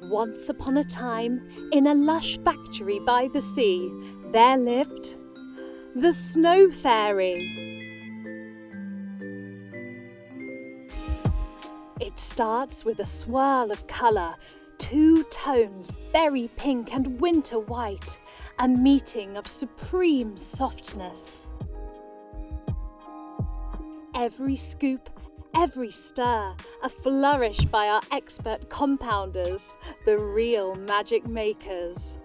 Once upon a time, in a Lush factory by the sea, there lived the Snow Fairy. It starts with a swirl of colour, 2 tones, berry pink and winter white, a meeting of supreme softness. Every scoop, every stir, a flourish by our expert compounders, the real magic makers.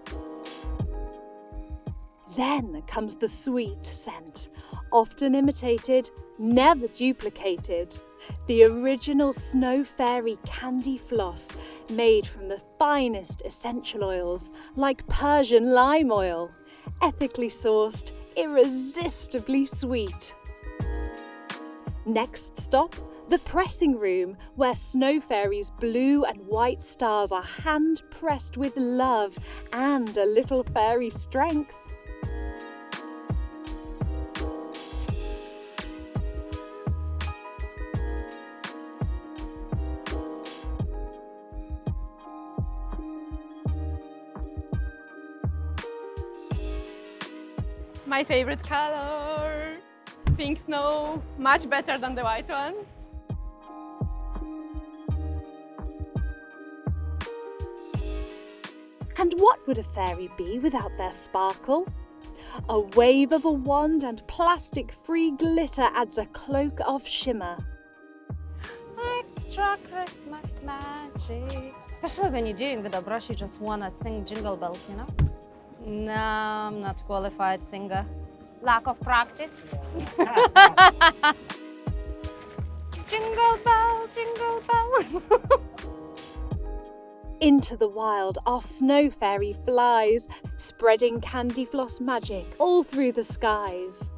Then comes the sweet scent, often imitated, never duplicated. The original Snow Fairy candy floss, made from the finest essential oils like Persian lime oil, ethically sourced, irresistibly sweet. Next stop, the pressing room, where Snow Fairy's blue and white stars are hand-pressed with love and a little fairy strength. My favorite color, pink snow, much better than the white one. And what would a fairy be without their sparkle? A wave of a wand and plastic-free glitter adds a cloak of shimmer. Extra Christmas magic. Especially when you're doing with a brush, you just want to sing jingle bells, you know? No, I'm not qualified singer. Lack of practice. Jingle bell, jingle bell. Into the wild, our Snow Fairy flies, spreading candy floss magic all through the skies.